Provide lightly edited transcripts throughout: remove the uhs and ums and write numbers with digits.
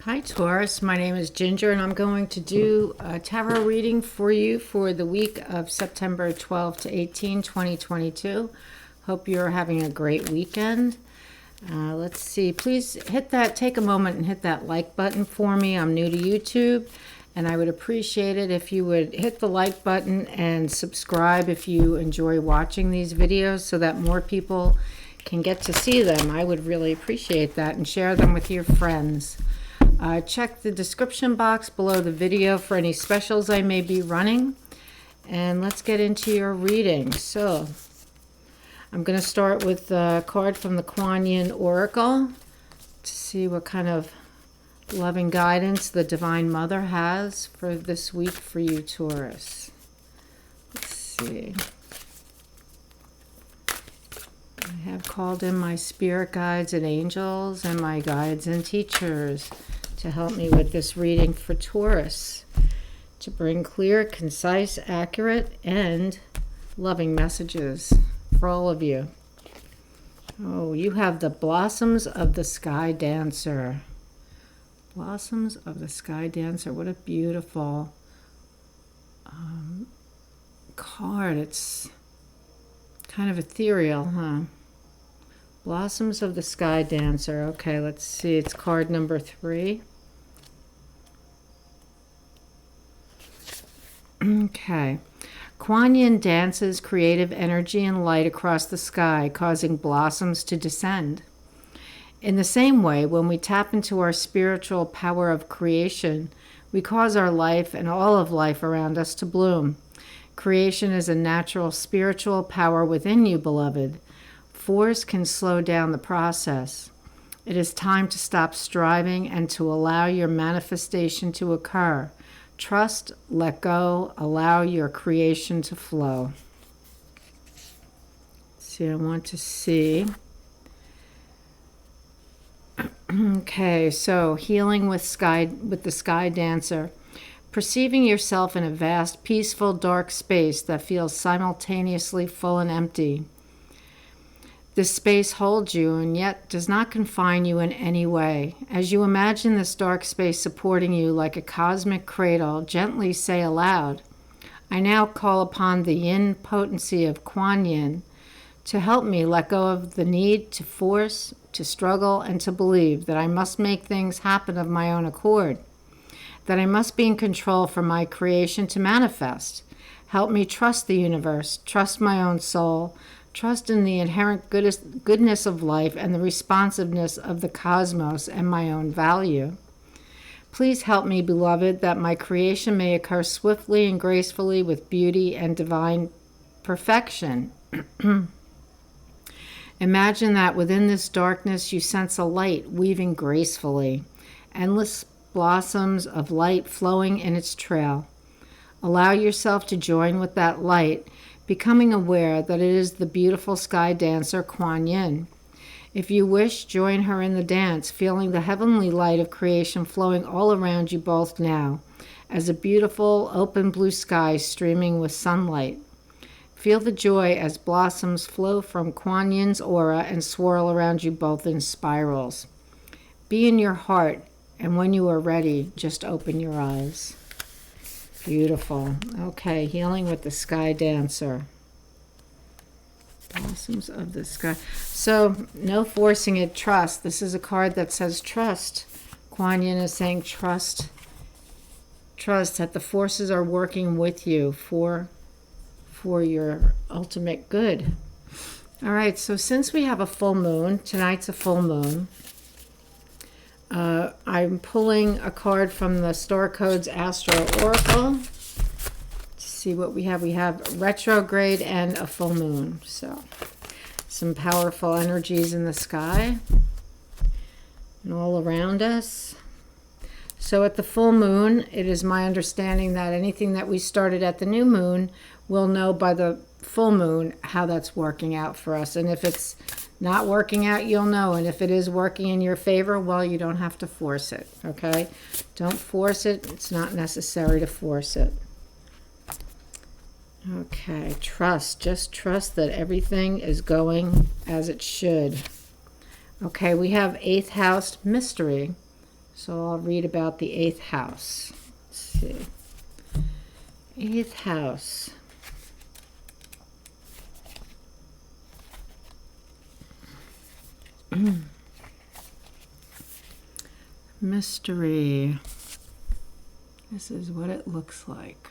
Hi Taurus, my name is Ginger and I'm going to do a tarot reading for you for the week of September 12 to 18, 2022. Hope you're having a great weekend. Let's see, please take a moment and hit that like button for me. I'm new to YouTube and I would appreciate it if you would hit the like button and subscribe if you enjoy watching these videos so that more people can get to see them. I would really appreciate that, and share them with your friends. Check the description box below the video for any specials I may be running. And let's get into your reading. So, I'm going to start with a card from the Kuan Yin Oracle to see what kind of loving guidance the Divine Mother has for this week for you, Taurus. Let's see. I have called in my spirit guides and angels and my guides and teachers to help me with this reading for Taurus, to bring clear, concise, accurate, and loving messages for all of you. Oh, you have the Blossoms of the Sky Dancer. Blossoms of the Sky Dancer. What a beautiful card. It's kind of ethereal, huh? Blossoms of the Sky Dancer. Okay, let's see. It's card number 3. Okay. Kuan Yin dances creative energy and light across the sky, causing blossoms to descend. In the same way, when we tap into our spiritual power of creation, we cause our life and all of life around us to bloom. Creation is a natural spiritual power within you, beloved. Force can slow down the process. It is time to stop striving and to allow your manifestation to occur. Trust, let go, allow your creation to flow. See, I want to see. Okay, so healing with the Sky Dancer. Perceiving yourself in a vast, peaceful, dark space that feels simultaneously full and empty. This space holds you and yet does not confine you in any way. As you imagine this dark space supporting you like a cosmic cradle, gently say aloud, I now call upon the yin potency of Kuan Yin to help me let go of the need to force, to struggle, and to believe that I must make things happen of my own accord, that I must be in control for my creation to manifest. Help me trust the universe, trust my own soul, trust in the inherent goodness of life and the responsiveness of the cosmos and my own value. Please help me, beloved, that my creation may occur swiftly and gracefully with beauty and divine perfection. Imagine that within this darkness you sense a light weaving gracefully, endless blossoms of light flowing in its trail. Allow yourself to join with that light, becoming aware that it is the beautiful Sky Dancer Kuan Yin. If you wish, join her in the dance, feeling the heavenly light of creation flowing all around you both now, as a beautiful open blue sky streaming with sunlight. Feel the joy as blossoms flow from Kuan Yin's aura and swirl around you both in spirals. Be in your heart, and when you are ready, just open your eyes. Beautiful. Okay, healing with the Sky Dancer. Blossoms of the Sky. So, no forcing it, trust. This is a card that says trust. Kuan Yin is saying trust. Trust that the forces are working with you for your ultimate good. All right, so since we have a full moon, tonight's a full moon, I'm pulling a card from the Star Codes Astro Oracle to see what we have. We have retrograde and a full moon. So some powerful energies in the sky and all around us. So at the full moon, it is my understanding that anything that we started at the new moon, we'll know by the full moon how that's working out for us. And if it's not working out, you'll know. And if it is working in your favor, well, you don't have to force it, okay? Don't force it. It's not necessary to force it. Okay, trust. Just trust that everything is going as it should. Okay, we have 8th house mystery. So I'll read about the 8th house. Let's see. 8th house. Mystery. This is what it looks like.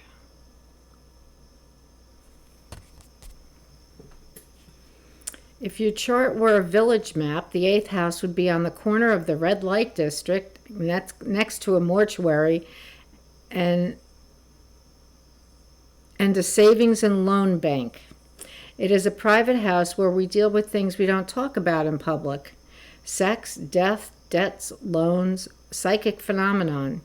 If your chart were a village map, the 8th house would be on the corner of the red light district, next to a mortuary and a savings and loan bank. It is a private house where we deal with things we don't talk about in public. Sex, death, debts, loans, psychic phenomenon.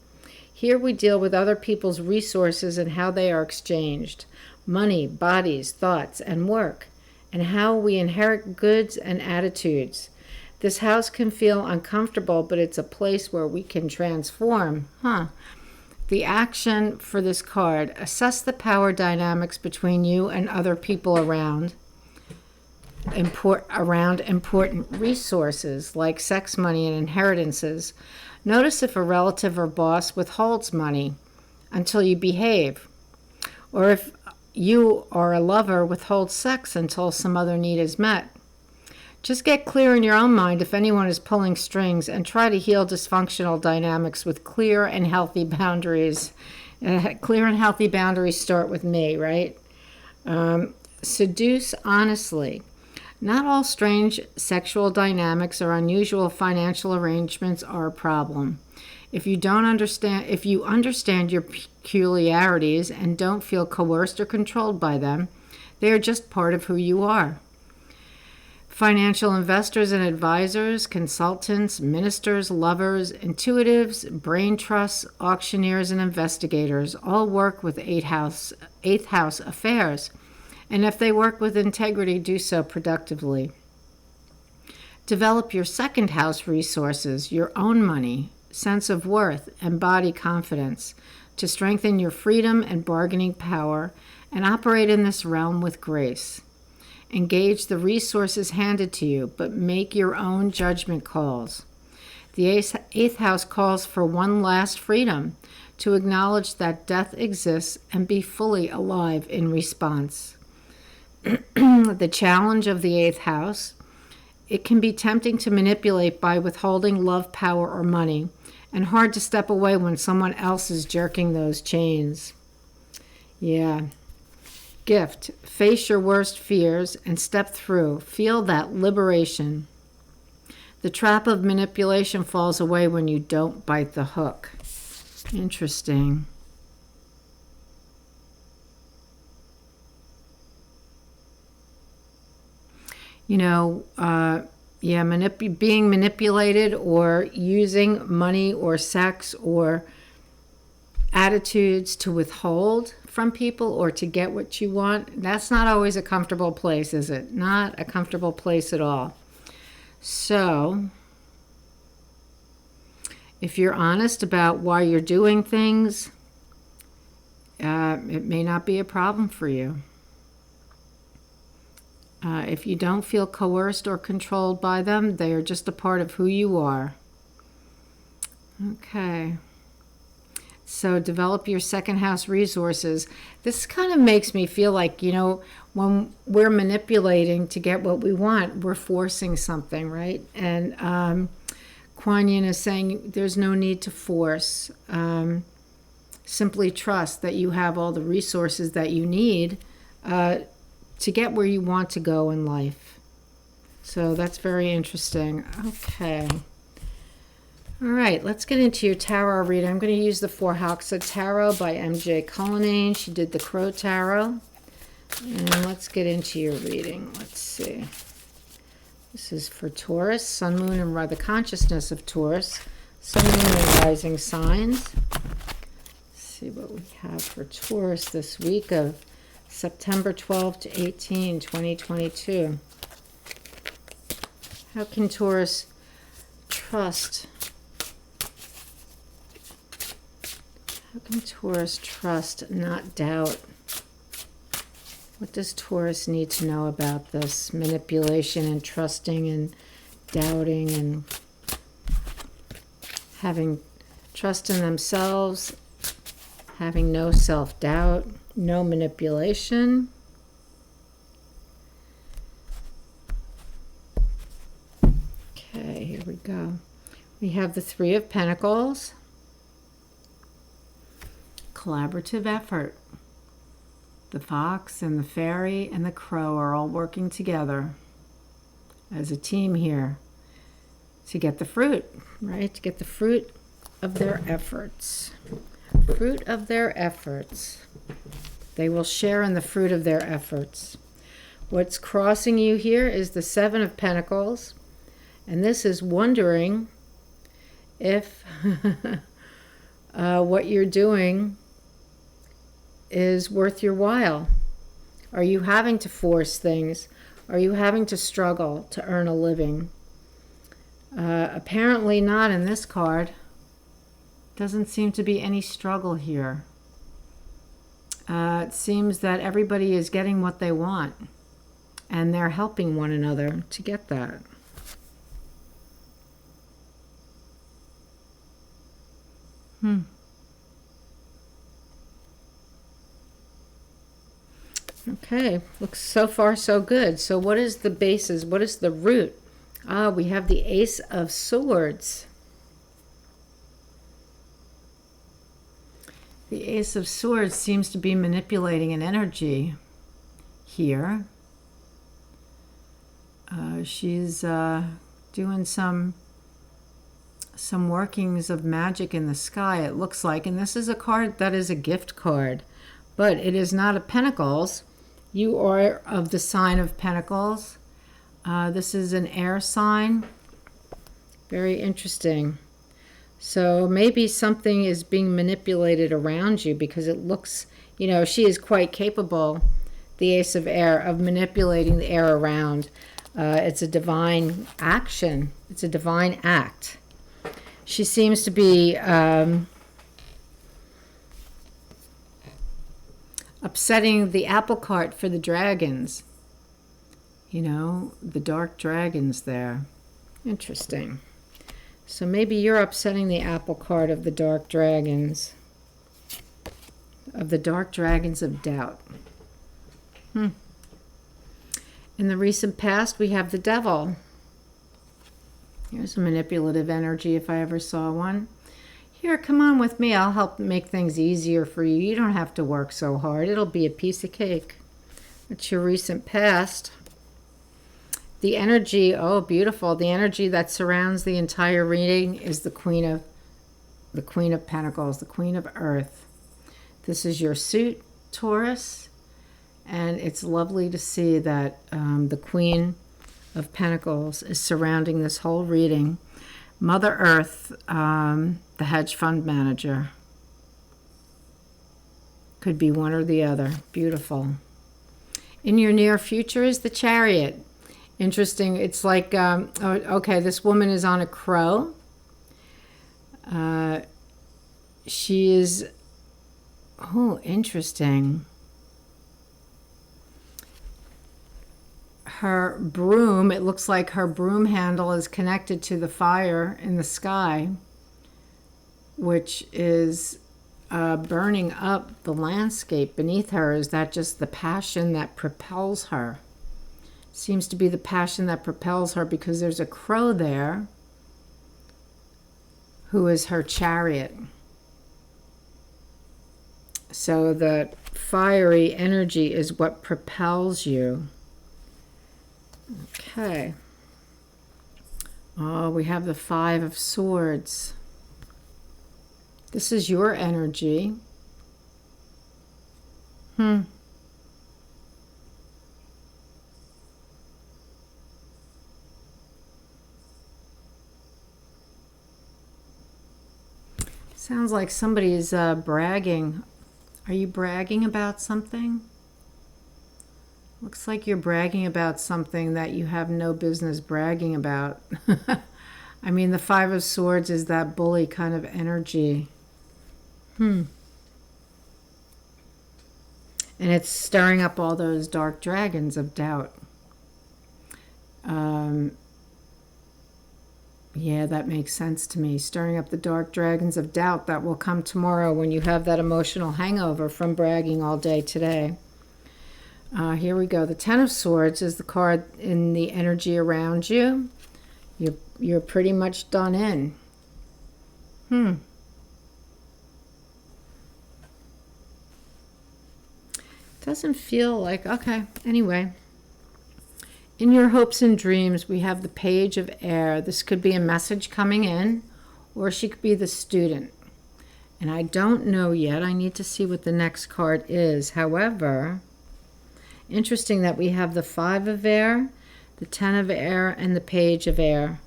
Here we deal with other people's resources and how they are exchanged. Money, bodies, thoughts, and work. And how we inherit goods and attitudes. This house can feel uncomfortable, but it's a place where we can transform. The action for this card: assess the power dynamics between you and other people around important resources like sex, money, and inheritances. Notice if a relative or boss withholds money until you behave, or if you or a lover withholds sex until some other need is met. Just get clear in your own mind if anyone is pulling strings, and try to heal dysfunctional dynamics with clear and healthy boundaries. Clear and healthy boundaries start with me, right? Seduce honestly. Not all strange sexual dynamics or unusual financial arrangements are a problem. If you understand your peculiarities and don't feel coerced or controlled by them, they are just part of who you are. Financial investors and advisors, consultants, ministers, lovers, intuitives, brain trusts, auctioneers, and investigators all work with 8th house affairs. And if they work with integrity, do so productively. Develop your 2nd house resources, your own money, sense of worth, and body confidence to strengthen your freedom and bargaining power and operate in this realm with grace. Engage the resources handed to you, but make your own judgment calls. The 8th house calls for one last freedom, to acknowledge that death exists and be fully alive in response. The challenge of the 8th house: it can be tempting to manipulate by withholding love, power, or money, and hard to step away when someone else is jerking those chains. Yeah. Gift: face your worst fears and step through. Feel that liberation. The trap of manipulation falls away when you don't bite the hook. Interesting. Being manipulated or using money or sex or attitudes to withhold from people or to get what you want, that's not always a comfortable place, is it? Not a comfortable place at all. So, if you're honest about why you're doing things, it may not be a problem for you. If you don't feel coerced or controlled by them, they are just a part of who you are. Okay. So develop your 2nd house resources. This kind of makes me feel like, when we're manipulating to get what we want, we're forcing something, right? And Kuan Yin is saying there's no need to force. Simply trust that you have all the resources that you need to get where you want to go in life. So that's very interesting. Okay. All right, let's get into your tarot reading. I'm going to use the Four Hawks of Tarot by M.J. Cullinane. She did the Crow Tarot. And let's get into your reading. Let's see. This is for Taurus, Sun, Moon, and the consciousness of Taurus. Sun, Moon, and rising signs. Let's see what we have for Taurus this week of September 12 to 18, 2022. How can Taurus trust? How can Taurus trust, not doubt? What does Taurus need to know about this manipulation and trusting and doubting and having Trust in themselves, having no self-doubt, no manipulation. Okay, here we go. We have the Three of Pentacles. Collaborative effort. The fox and the fairy and the crow are all working together as a team here to get the fruit, right? To get the fruit of their efforts. Fruit of their efforts. They will share in the fruit of their efforts. What's crossing you here is the Seven of Pentacles. And this is wondering if what you're doing is worth your while. Are you having to force things? Are you having to struggle to earn a living? Apparently not in this card. Doesn't seem to be any struggle here. It seems that everybody is getting what they want, and they're helping one another to get that. Okay, looks so far so good. So what is the basis? What is the root? We have the Ace of Swords. The Ace of Swords seems to be manipulating an energy here. She's doing some workings of magic in the sky, it looks like. And this is a card that is a gift card, but it is not a Pentacles. You are of the sign of Pentacles. This is an air sign. Very interesting. So maybe something is being manipulated around you, because it looks, you know, she is quite capable, the Ace of Air, of manipulating the air around. It's a divine action. It's a divine act. She seems to be upsetting the apple cart for the dragons. You know, the dark dragons there. Interesting. So maybe you're upsetting the apple cart of the dark dragons. Of the dark dragons of doubt. In the recent past, we have the devil. Here's a manipulative energy if I ever saw one. Here, come on with me. I'll help make things easier for you. You don't have to work so hard. It'll be a piece of cake. It's your recent past. The energy, oh, beautiful. The energy that surrounds the entire reading is the Queen of Pentacles, the Queen of Earth. This is your suit, Taurus, and it's lovely to see that the Queen of Pentacles is surrounding this whole reading. Mother Earth, the hedge fund manager. Could be one or the other. Beautiful. In your near future is the Chariot. Interesting. It's like, okay, this woman is on a crow. She is, oh, interesting. Her broom, it looks like her broom handle is connected to the fire in the sky, which is burning up the landscape beneath her. Is that just the passion that propels her? Seems to be the passion that propels her, because there's a crow there who is her chariot. So the fiery energy is what propels you. Okay. Oh, we have the Five of Swords. This is your energy. Sounds like somebody is bragging. Are you bragging about something? Looks like you're bragging about something that you have no business bragging about. I mean, the Five of Swords is that bully kind of energy. And it's stirring up all those dark dragons of doubt. Yeah, that makes sense to me. Stirring up the dark dragons of doubt that will come tomorrow when you have that emotional hangover from bragging all day today. Here we go. The Ten of Swords is the card in the energy around you. You're pretty much done in. Doesn't feel like, okay, anyway. In your hopes and dreams, we have the Page of Air. This could be a message coming in, or she could be the student. And I don't know yet. I need to see what the next card is. However, interesting that we have the Five of Air, the Ten of Air, and the Page of Air.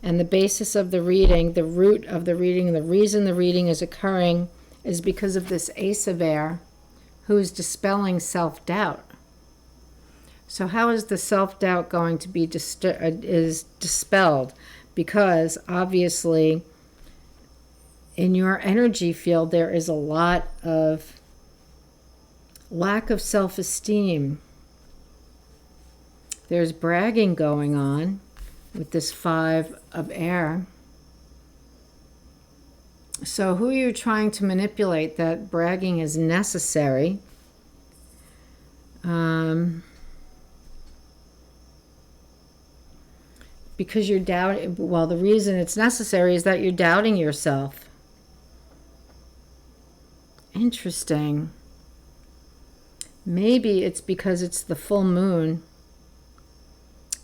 And the basis of the reading, the root of the reading, the reason the reading is occurring is because of this Ace of Air, who is dispelling self-doubt. So how is the self-doubt going to be dispelled? Because obviously in your energy field there is a lot of lack of self-esteem. There's bragging going on with this Five of Air. So who are you trying to manipulate that bragging is necessary? Because you're doubting, well, the reason it's necessary is that you're doubting yourself. Interesting. Maybe it's because it's the full moon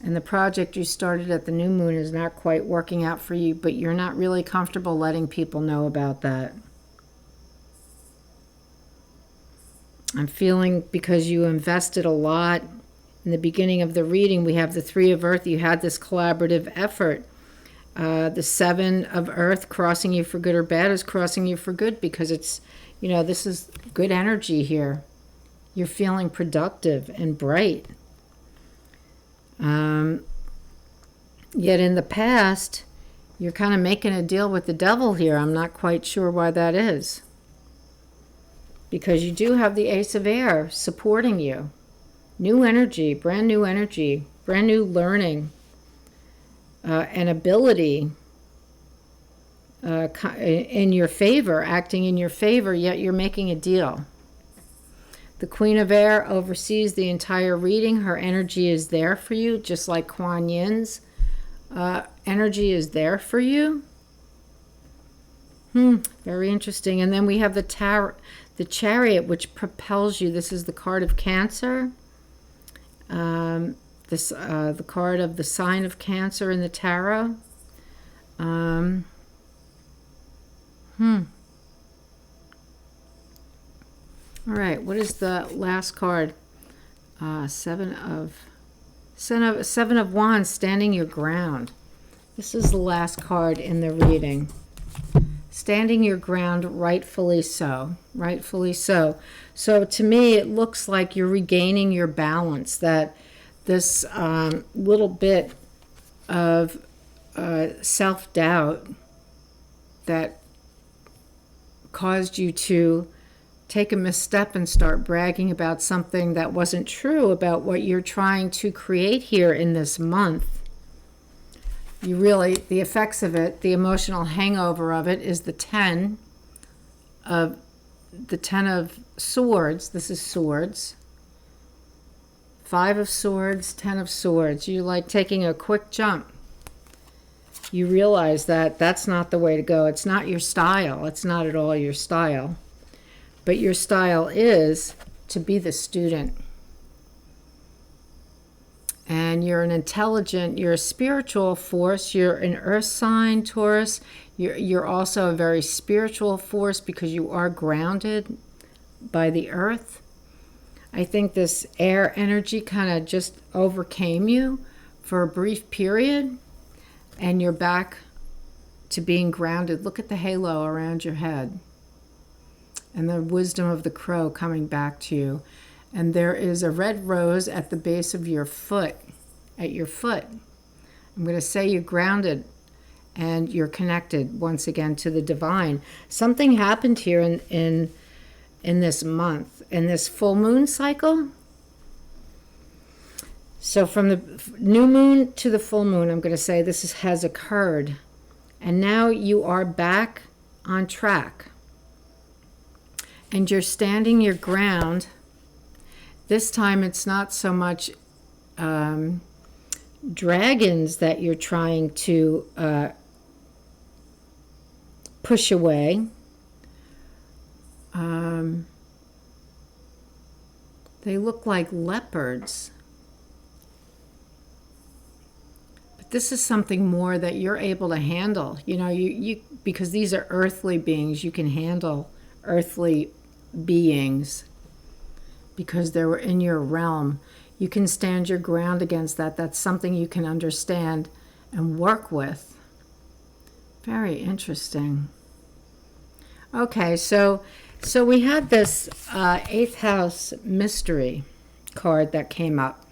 and the project you started at the new moon is not quite working out for you, but you're not really comfortable letting people know about that. I'm feeling because you invested a lot in the beginning of the reading. We have the Three of Earth. You had this collaborative effort. The Seven of Earth crossing you for good or bad is crossing you for good because it's, you know, this is good energy here. You're feeling productive and bright. Yet in the past, you're kind of making a deal with the devil here. I'm not quite sure why that is. Because you do have the Ace of Air supporting you. New energy, brand new learning, and ability in your favor, acting in your favor, yet you're making a deal. The Queen of Air oversees the entire reading. Her energy is there for you, just like Kuan Yin's energy is there for you. Very interesting. And then we have the Chariot, which propels you. This is the card of Cancer. The card of the sign of Cancer in the tarot. All right, what is the last card? Seven of Wands, standing your ground. This is the last card in the reading. Standing your ground, rightfully so. Rightfully so. So to me, it looks like you're regaining your balance, that this little bit of self-doubt that caused you to take a misstep and start bragging about something that wasn't true about what you're trying to create here in this month. You really, the effects of it, the emotional hangover of it is the Ten of Swords. This is swords. Five of Swords, Ten of Swords. You're like taking a quick jump. You realize that that's not the way to go. It's not your style. It's not at all your style. But your style is to be the student. And you're an intelligent, you're a spiritual force. You're an earth sign, Taurus. You're also a very spiritual force because you are grounded by the earth. I think this air energy kind of just overcame you for a brief period. And you're back to being grounded. Look at the halo around your head. And the wisdom of the crow coming back to you. And there is a red rose at the base of your foot, at your foot. I'm going to say you're grounded and you're connected once again to the divine. Something happened here in this month, in this full moon cycle. So from the new moon to the full moon, I'm going to say has occurred. And now you are back on track. And you're standing your ground. This time it's not so much dragons that you're trying to push away. They look like leopards. But this is something more that you're able to handle. You know, you because these are earthly beings, you can handle earthly beings because they were in your realm. You can stand your ground against that. That's something you can understand and work with. Very interesting. Okay, so we had this 8th house mystery card that came up.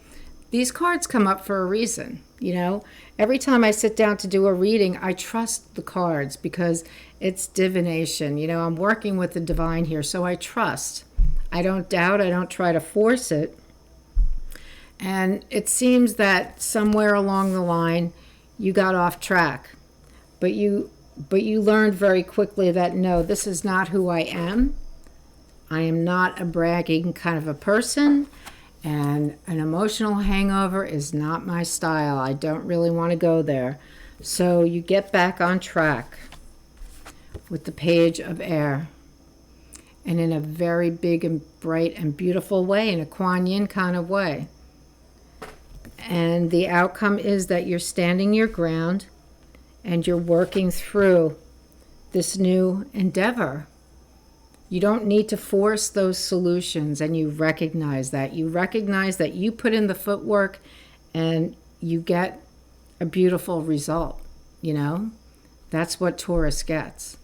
These cards come up for a reason, you know. Every time I sit down to do a reading, I trust the cards because it's divination. You know, I'm working with the divine here, so I trust. I don't doubt. I don't try to force it. And it seems that somewhere along the line, you got off track. But you learned very quickly that, no, this is not who I am. I am not a bragging kind of a person. And an emotional hangover is not my style. I don't really want to go there. So you get back on track with the Page of Air. And in a very big and bright and beautiful way, in a Kuan Yin kind of way. And the outcome is that you're standing your ground and you're working through this new endeavor. You don't need to force those solutions, and you recognize that. You recognize that you put in the footwork and you get a beautiful result, you know? That's what Taurus gets.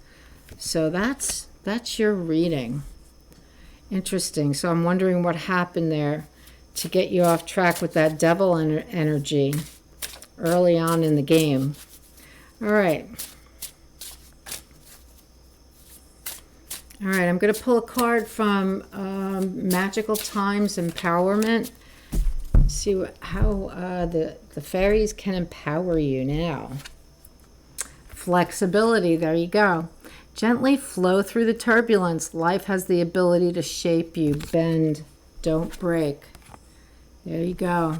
So that's your reading. Interesting. So I'm wondering what happened there to get you off track with that devil energy early on in the game. All right. All right, I'm going to pull a card from Magical Times Empowerment. See how the fairies can empower you now. Flexibility, there you go. Gently flow through the turbulence. Life has the ability to shape you. Bend, don't break. There you go.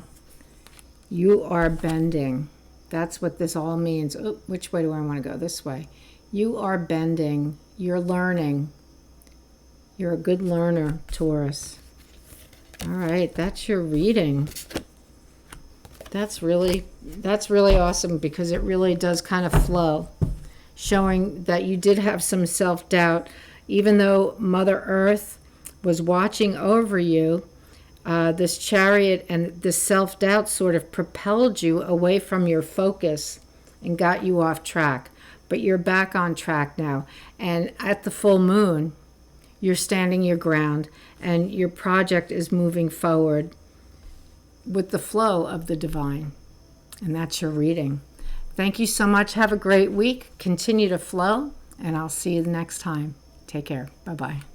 You are bending. That's what this all means. Oh, which way do I want to go? This way. You are bending. You're learning. You're a good learner, Taurus. All right, that's your reading. That's really awesome because it really does kind of flow, showing that you did have some self-doubt. Even though Mother Earth was watching over you, this Chariot and this self-doubt sort of propelled you away from your focus and got you off track. But you're back on track now. And at the full moon, you're standing your ground and your project is moving forward with the flow of the divine. And that's your reading. Thank you so much. Have a great week. Continue to flow, and I'll see you the next time. Take care. Bye-bye.